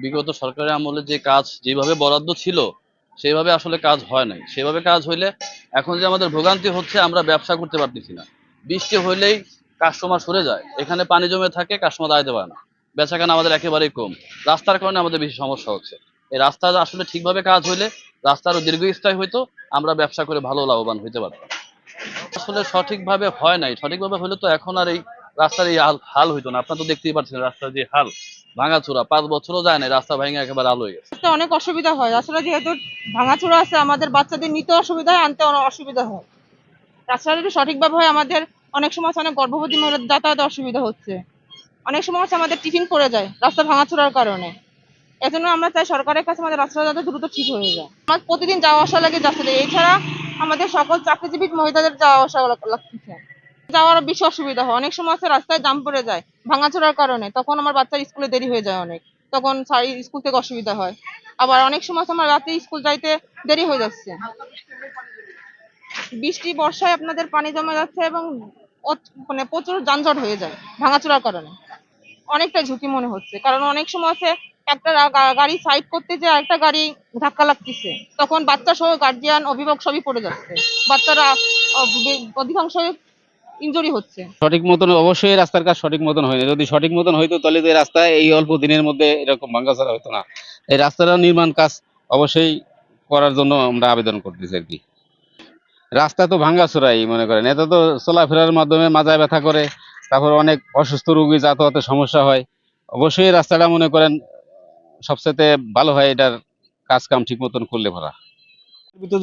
বিগত সরকারের আমলে যে কাজ যেভাবে বরাদ্দ ছিল সেভাবে আসলে কাজ হয় নাই। সেভাবে কাজ হইলে এখন যে আমাদের ভোগান্তি হচ্ছে, আমরা ব্যবসা করতে পারতেছি না। বৃষ্টি হইলেই কাস্টমার সরে যায়, এখানে পানি জমে থাকে, কাস্টমার আইতে পারে না, বেচাকেনা আমাদের একেবারেই কম। রাস্তার কারণে আমাদের বেশি সমস্যা হচ্ছে। এই রাস্তা আসলে ঠিকভাবে কাজ হইলে, রাস্তা আরো দীর্ঘস্থায়ী হইতো, আমরা ব্যবসা করে ভালো লাভবান হইতে পারতাম। আসলে সঠিকভাবে হয় নাই। সঠিকভাবে হলে তো এখন আর এই রাস্তার এই হাল হইতো না। আপনারা তো দেখতেই পাচ্ছেন রাস্তার যে হাল, ভাঙাচোরা। 5 বছরও যায় নাই, রাস্তা ভেঙে একেবারে আলো হয়ে গেছে। অনেক অসুবিধা হয় আসলে, যেহেতু ভাঙাচোরা আছে, আমাদের বাচ্চাদের নিতে অসুবিধা হয়, আনতে অনেক অসুবিধা হয়। রাস্তাটা যদি সঠিকভাবে হয়, আমাদের অনেক সময় অনেক গর্ভবতী মহিলাদের যাতায়াতে অসুবিধা হচ্ছে। অনেক সময় আমাদের টিফিন পড়ে যায় রাস্তা ভাঙাচোরার কারণে। এজন্য আমরা চাই সরকারের কাছে আমাদের রাস্তাটা যাতে দ্রুত ঠিক হয়ে যায়। আমার প্রতিদিন যাওয়া আসা লাগে যাচ্ছে, এছাড়া আমাদের সকল চাকরিজীবী মহিলাদের যাওয়া আসা লাগতেছে, যাওয়ার বেশি অসুবিধা হয়। অনেক সময় আছে রাস্তায় জাম পড়ে যায় ভাঙাচোরার কারণে, তখন আমার বাচ্চার স্কুলে দেরি হয়ে যায় অনেক, তখন স্কুল থেকে অসুবিধা হয়। আবার অনেক সময় আমার রাতে স্কুল যাইতে দেরি হয়ে যাচ্ছে, বৃষ্টি বর্ষায় আপনাদের পানি জমে যাচ্ছে এবং মানে প্রচুর যানজট হয়ে যায় ভাঙাচোরার কারণে। অনেকটা ঝুঁকি মনে হচ্ছে, কারণ অনেক সময় আছে একটা গাড়ি সাইড করতে যে আরেকটা গাড়ি ধাক্কা লাগতেছে, তখন বাচ্চা সহ গার্জিয়ান অভিভাবক সবই পড়ে যাচ্ছে, বাচ্চারা অধিকাংশ ইনজুরি হচ্ছে। সঠিক মতন অবশ্যই রাস্তার কাজ সঠিক মতন হয়নি। যদি সঠিক মতন হইতো তাহলে তো এই রাস্তা এই অল্প দিনের মধ্যে এরকম ভাঙাচোরা হতো না। এই রাস্তাটা নির্মাণ কাজ অবশ্যই করার জন্য আমরা আবেদন করতেছি আর কি। রাস্তা তো ভাঙাচোরাই মনে করেন, এত তো চলাফেরার মাধ্যমে মাজায় ব্যথা করে, তারপর অনেক অসুস্থ রোগী যাতায়াতের সমস্যা হয়। অবশ্যই এই রাস্তাটা মনে করেন সবচেয়ে ভালো হয় এটার কাজ কাম ঠিক মতন করলে ভরা।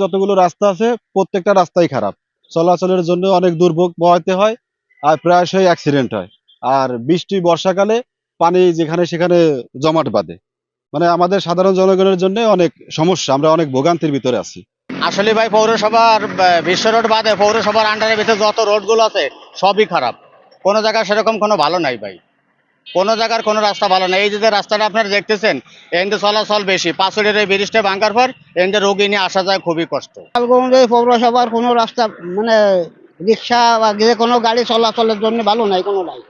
যতগুলো রাস্তা আছে প্রত্যেকটা রাস্তাই খারাপ, চলাচলের জন্য অনেক দুর্ভোগ পোহাইতে হয়, আর প্রায়শই অ্যাক্সিডেন্ট হয়। আর বৃষ্টি বর্ষাকালে পানি যেখানে সেখানে জমাট বাঁধে, মানে আমাদের সাধারণ জনগণের জন্য অনেক সমস্যা, আমরা অনেক ভোগান্তির ভিতরে আছি। আসলে ভাই পৌরসভার বিশ্ব রোড বাদে পৌরসভার আন্ডারের ভিতরে যত রোডগুলো আছে সবই খারাপ। কোনো জায়গায় সেরকম কোনো ভালো নাই ভাই, কোনো জায়গার কোনো রাস্তা ভালো নাই। এই যে রাস্তাটা আপনারা দেখতেছেন, এখানে চলাচল বেশি, পাঁচড়ের এই ব্রিজটা ভাঙার পর এখানে রোগী নিয়ে আসা যায় খুবই কষ্ট। পৌরসভার কোনো রাস্তা মানে রিক্সা বা যে কোনো গাড়ি চলাচলের জন্য ভালো নাই, কোনো নাই।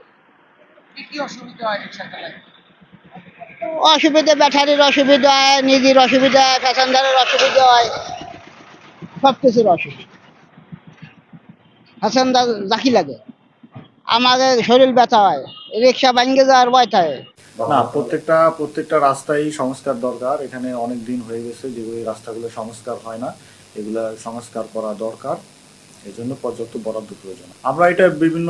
অসুবিধা, ব্যাটারির অসুবিধা হয়, নিজের অসুবিধা হয়, প্যাসেঞ্জারের অসুবিধা হয়, সবকিছুর অসুবিধা। প্যাসেঞ্জার জাকি লাগে, আমাদের শরীর ব্যথা হয়, রিক্সা ভাঙ্গে যাওয়ার ভয় থাকে। না, প্রত্যেকটা রাস্তায় সংস্কার দরকার। এখানে অনেক দিন হয়ে গেছে যেগুলো এই রাস্তাগুলো সংস্কার হয় না, এগুলা সংস্কার করা দরকার। এই জন্য পর্যাপ্ত বরাদ্দ প্রয়োজন। আমরা এটা বিভিন্ন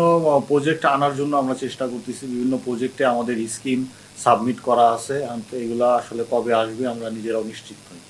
প্রজেক্ট আনার জন্য আমরা চেষ্টা করতেছি। বিভিন্ন প্রজেক্টে আমাদের স্কিম সাবমিট করা আছে, এগুলা আসলে কবে আসবে আমরা নিজেরাও নিশ্চিত নই।